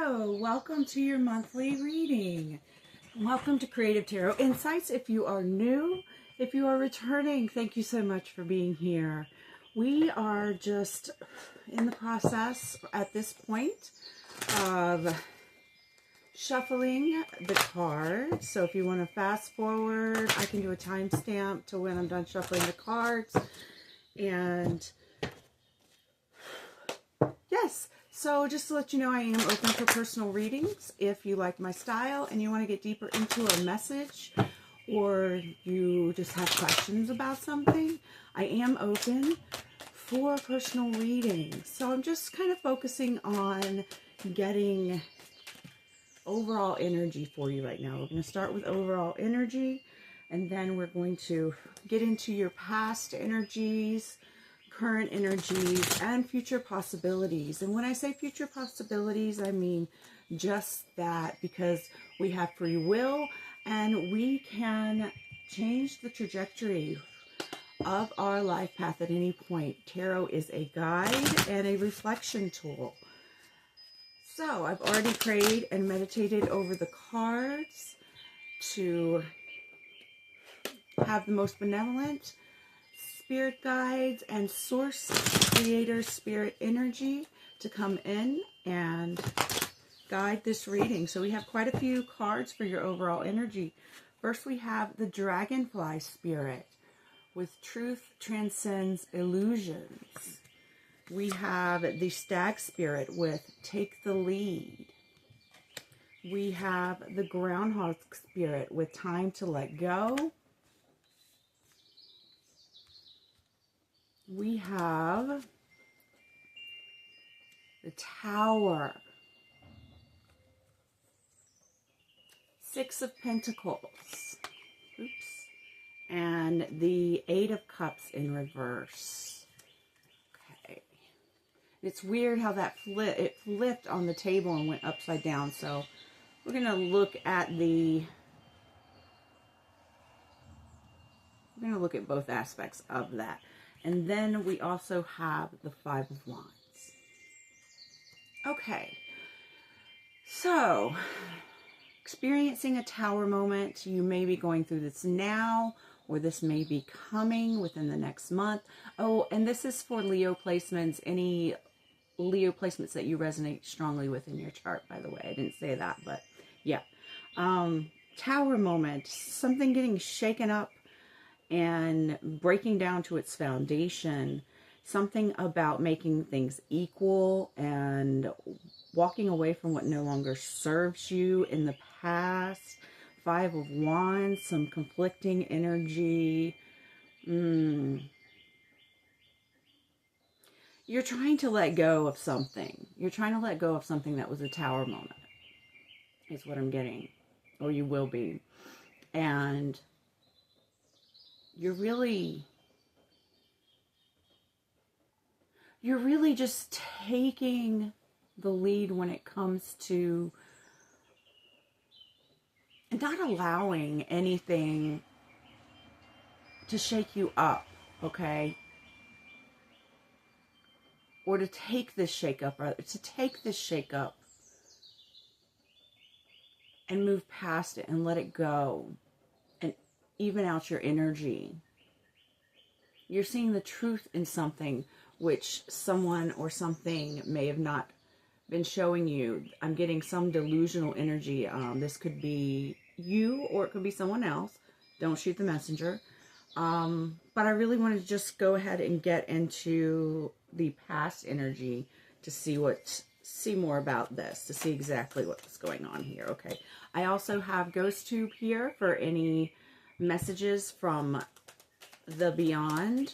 Hello, welcome to your monthly reading. Welcome to Creative Tarot Insights. If you are new, if you are returning, thank you so much for being here. We are just in the process at this point of shuffling the cards. So if you want to fast forward, I can do a timestamp to when I'm done shuffling the cards. And yes, so just to let you know, I am open for personal readings. If you like my style and you want to get deeper into a message, or you just have questions about something, I am open for personal readings. So I'm just kind of focusing on getting overall energy for you right now. We're going to start with overall energy, and then we're going to get into your past energies, current energies, and future possibilities. And when I say future possibilities, I mean just that, because we have free will and we can change the trajectory of our life path at any point. Tarot is a guide and a reflection tool. So I've already prayed and meditated over the cards to have the most benevolent spirit guides and source creator spirit energy to come in and guide this reading. So we have quite a few cards for your overall energy. First, we have the dragonfly spirit with truth transcends illusions. We have the stag spirit with take the lead. We have the groundhog spirit with time to let go. We have the Tower, Six of Pentacles, oops, and the Eight of Cups in reverse. Okay, it's weird how that flipped on the table and went upside down. So we're gonna look at both aspects of that. And then we also have the Five of Wands. Okay, so experiencing a tower moment. You may be going through this now, or this may be coming within the next month. Oh, and this is for Leo placements, any Leo placements that you resonate strongly with in your chart, by the way. I didn't say that, but yeah. Tower moment, something getting shaken up and breaking down to its foundation. Something about making things equal and walking away from what no longer serves you in the past. Five of Wands, some conflicting energy. You're trying to let go of something. You're trying to let go of something that was a tower moment, is what I'm getting. Or you will be. And you're really just taking the lead when it comes to not allowing anything to shake you up, okay? Or to take this shake-up, rather, to take this shake-up and move past it and let it go and even out your energy. You're seeing the truth in something which someone or something may have not been showing you. I'm getting some delusional energy. This could be you or it could be someone else. Don't shoot the messenger. But I really want to just go ahead and get into the past energy to see more about this, to see exactly what's going on here. Okay. I also have Ghost Tube here for any messages from the beyond.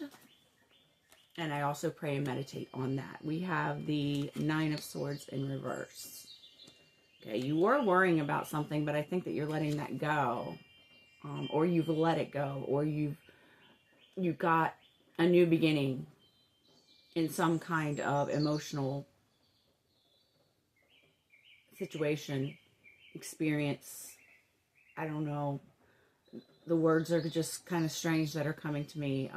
And I also pray and meditate on that. We have the Nine of Swords in reverse. Okay, you were worrying about something, but I think that you're letting that go. Or you've let it go. Or you've got a new beginning in some kind of emotional situation, experience. I don't know. The words are just kind of strange that are coming to me.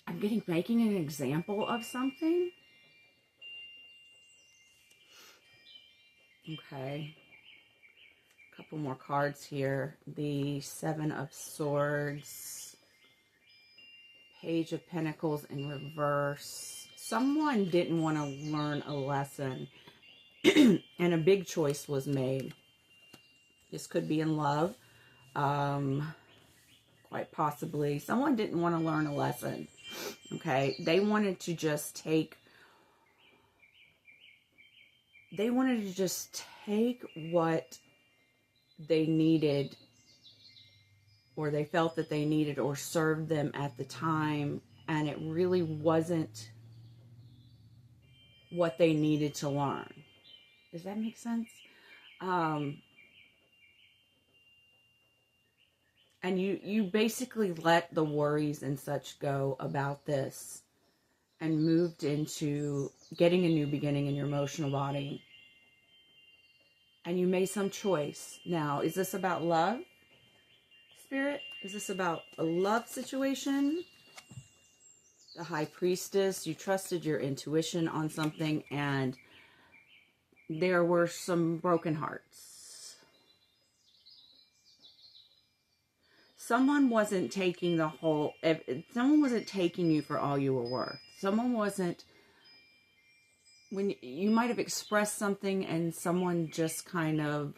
I'm making an example of something. Okay. A couple more cards here. The Seven of Swords. Page of Pentacles in reverse. Someone didn't want to learn a lesson. And a big choice was made. This could be in love. Quite possibly. Someone didn't want to learn a lesson. Okay. They wanted to just take what they needed, or they felt that they needed, or served them at the time, and it really wasn't what they needed to learn. Does that make sense? And you basically let the worries and such go about this and moved into getting a new beginning in your emotional body. And you made some choice. Now, is this about love, Spirit? Is this about a love situation? The High Priestess, you trusted your intuition on something, and there were some broken hearts. Someone wasn't taking someone wasn't taking you for all you were worth. Someone wasn't, when you might have expressed something and someone just kind of,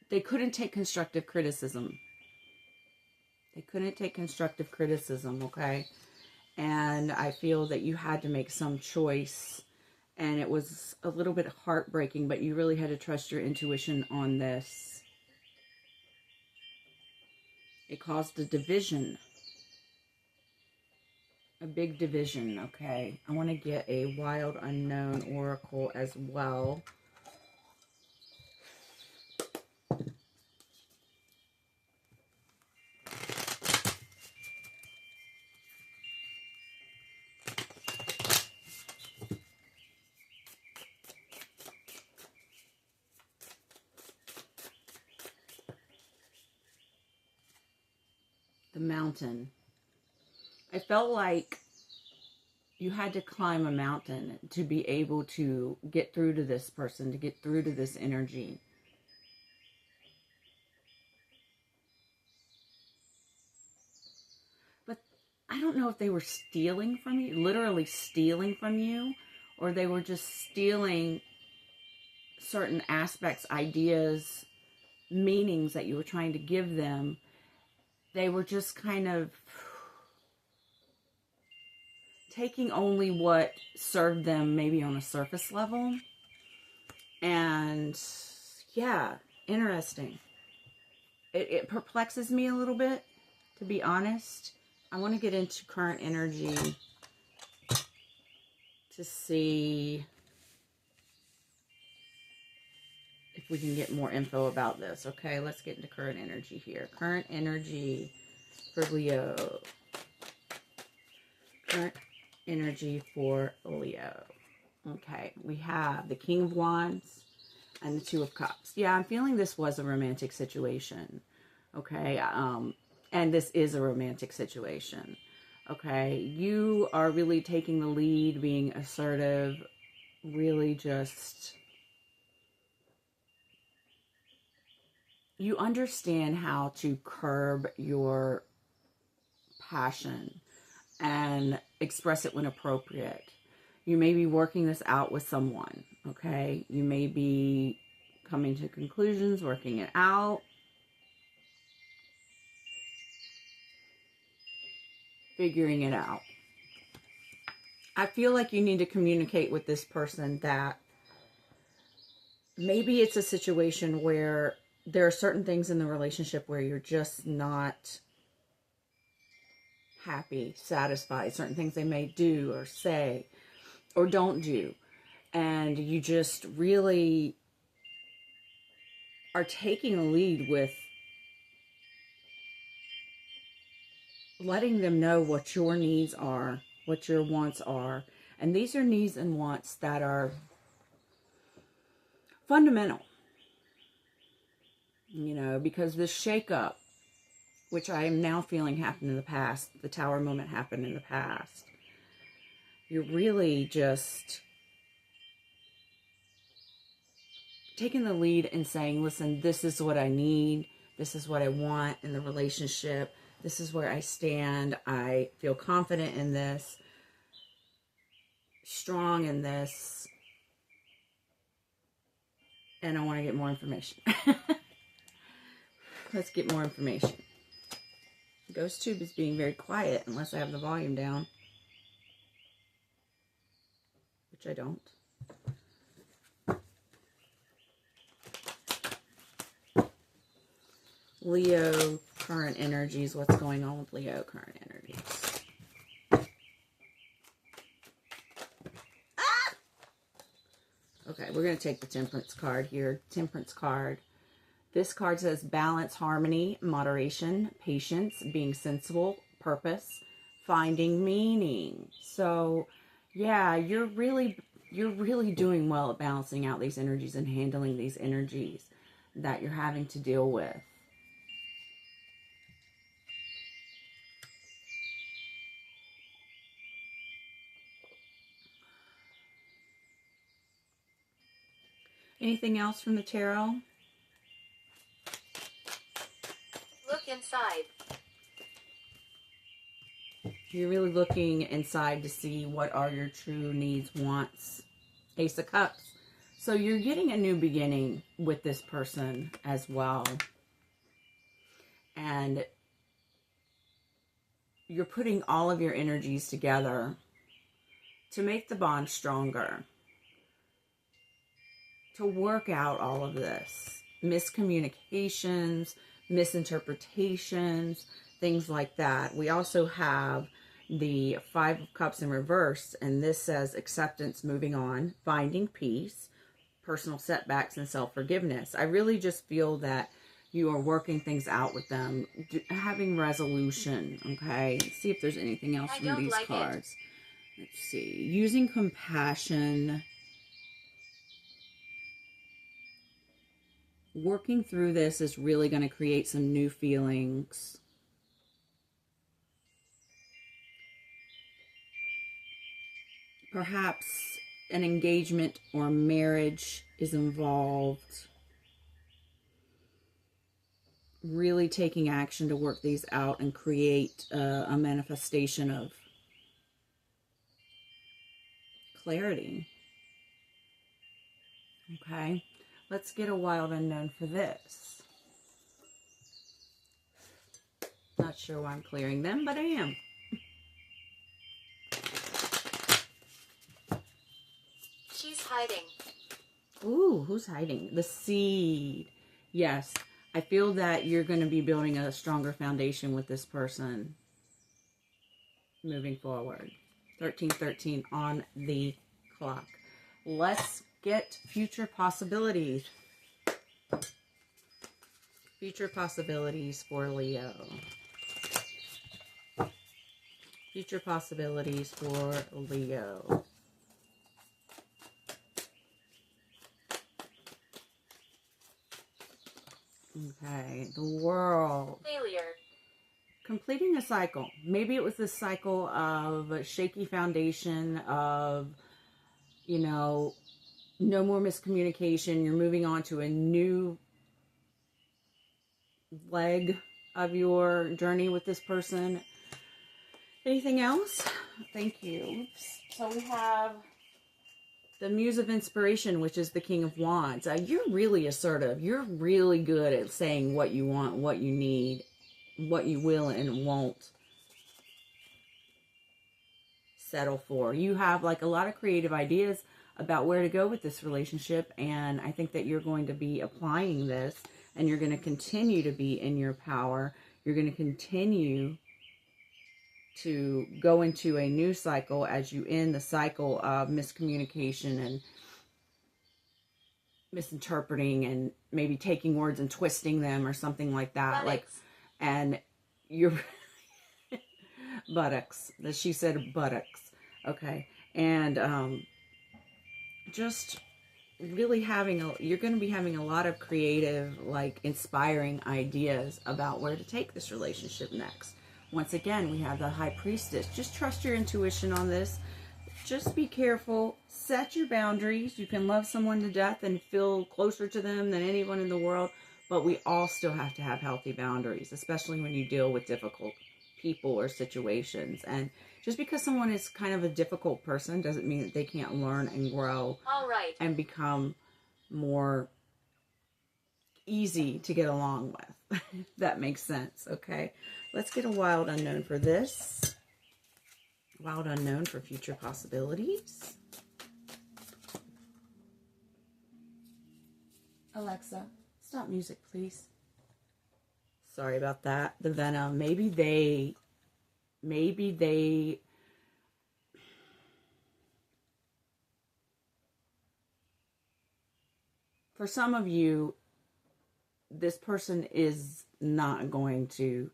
they couldn't take constructive criticism. They couldn't take constructive criticism, okay? And I feel that you had to make some choice, and it was a little bit heartbreaking, but you really had to trust your intuition on this. It caused a division. A big division, okay? I want to get a Wild Unknown Oracle as well. The Mountain. I felt like you had to climb a mountain to be able to get through to this person, to get through to this energy. But I don't know if they were stealing from you, literally stealing from you, or they were just stealing certain aspects, ideas, meanings that you were trying to give them. They were just kind of taking only what served them, maybe on a surface level. And yeah, interesting. It perplexes me a little bit, to be honest. I want to get into current energy to see if we can get more info about this. Okay, let's get into current energy here. Current energy for Leo. Current energy for Leo. Okay, we have the King of Wands and the Two of Cups. Yeah, I'm feeling this was a romantic situation. Okay, and this is a romantic situation. Okay, you are really taking the lead, being assertive, really just, you understand how to curb your passion and express it when appropriate. You may be working this out with someone, okay? You may be coming to conclusions, working it out. Figuring it out. I feel like you need to communicate with this person that maybe it's a situation where there are certain things in the relationship where you're just not happy, satisfied. Certain things they may do or say or don't do. And you just really are taking a lead with letting them know what your needs are, what your wants are. And these are needs and wants that are fundamental. You know, because this shakeup, which I am now feeling happened in the past, the Tower moment happened in the past. You're really just taking the lead and saying, listen, this is what I need. This is what I want in the relationship. This is where I stand. I feel confident in this, strong in this, and I want to get more information. Let's get more information. Ghost Tube is being very quiet unless I have the volume down, which I don't. Leo current energies. What's going on with Leo current energies? Ah! Okay, we're going to take the Temperance card here. Temperance card. This card says balance, harmony, moderation, patience, being sensible, purpose, finding meaning. So, yeah, you're really doing well at balancing out these energies and handling these energies that you're having to deal with. Anything else from the tarot? Look inside. You're really looking inside to see what are your true needs, wants. Ace of Cups. So you're getting a new beginning with this person as well. And you're putting all of your energies together to make the bond stronger. To work out all of this. Miscommunications, misinterpretations, things like that. We also have the Five of Cups in reverse, and this says acceptance, moving on, finding peace, personal setbacks, and self-forgiveness. I really just feel that you are working things out with them, having resolution, okay? Let's see if there's anything else from these cards. Let's see. Using compassion. Working through this is really going to create some new feelings. Perhaps an engagement or marriage is involved. Really taking action to work these out and create a manifestation of clarity. Okay. Let's get a wild unknown for this. Not sure why I'm clearing them, but I am. She's hiding. Ooh, who's hiding? The Seed. Yes, I feel that you're going to be building a stronger foundation with this person moving forward. 1313 on the clock. Let's get future possibilities. Future possibilities for Leo. Future possibilities for Leo. Okay, the World. Failure. Completing a cycle. Maybe it was this cycle of a shaky foundation of, you know, no more miscommunication. You're moving on to a new leg of your journey with this person. Anything else? Thank you. Oops. So we have the Muse of Inspiration, which is the King of Wands. You're really assertive. You're really good at saying what you want, what you need, what you will and won't settle for. You have like a lot of creative ideas about where to go with this relationship, and I think that you're going to be applying this, and you're going to continue to be in your power. You're going to continue to go into a new cycle as you end the cycle of miscommunication and misinterpreting and maybe taking words and twisting them or something like that. Buttocks. Like, and you're buttocks. She said buttocks. Okay. And just really you're going to be having a lot of creative, like inspiring ideas about where to take this relationship next. Once again, we have the High Priestess. Just trust your intuition on this. just be careful. Set your boundaries. You can love someone to death and feel closer to them than anyone in the world, but we all still have to have healthy boundaries, especially when you deal with difficult people or situations. And just because someone is kind of a difficult person doesn't mean that they can't learn and grow All right. and become more easy to get along with. If that makes sense. Okay, let's get a wild unknown for this. Wild unknown for future possibilities. Alexa, stop music, please. Sorry about that. The venom. Maybe they, for some of you, this person is not going to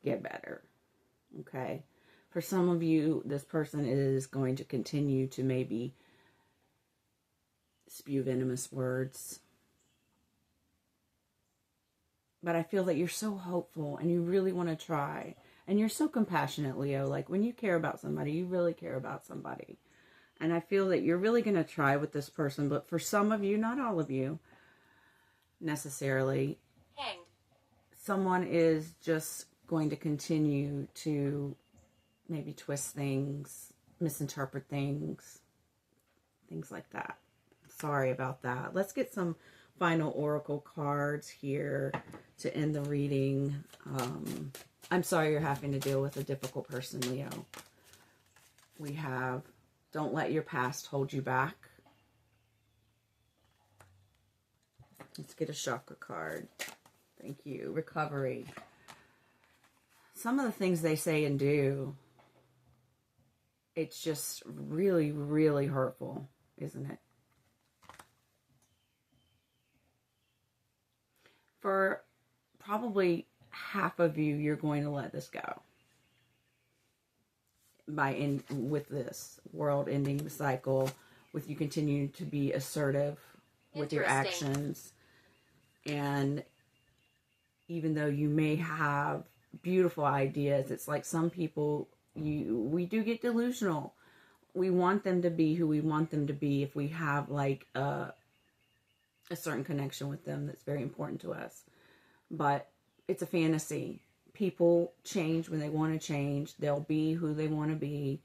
get better. Okay. For some of you, this person is going to continue to maybe spew venomous words. But I feel that you're so hopeful and you really want to try. And you're so compassionate, Leo. Like when you care about somebody, you really care about somebody. And I feel that you're really going to try with this person. But for some of you, not all of you necessarily, Hanged. someone is just going to continue to maybe twist things, misinterpret things, things like that. Sorry about that. Let's get some final oracle cards here to end the reading. I'm sorry you're having to deal with a difficult person, Leo. We have, don't let your past hold you back. Let's get a chakra card. Thank you. Recovery. Some of the things they say and do, it's just really, really hurtful, isn't it? For probably half of you, you're going to let this go. With this world ending the cycle, with you continuing to be assertive with your actions. And even though you may have beautiful ideas, it's like some people, we do get delusional. We want them to be who we want them to be if we have like a certain connection with them that's very important to us. But it's a fantasy. People change when they want to change. They'll be who they want to be.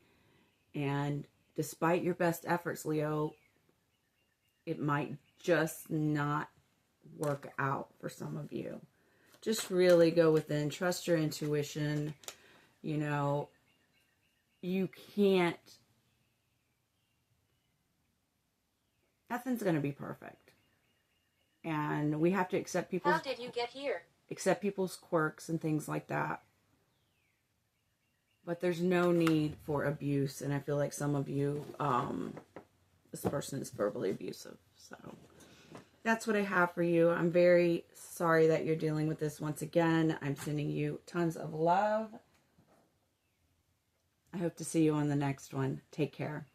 And despite your best efforts, Leo, it might just not work out for some of you. Just really go within. Trust your intuition. You know, you can't... Nothing's going to be perfect. And we have to accept people's... How did you get here? Accept people's quirks and things like that. But there's no need for abuse. And I feel like some of you, this person is verbally abusive. So that's what I have for you. I'm very sorry that you're dealing with this once again. I'm sending you tons of love. I hope to see you on the next one. Take care.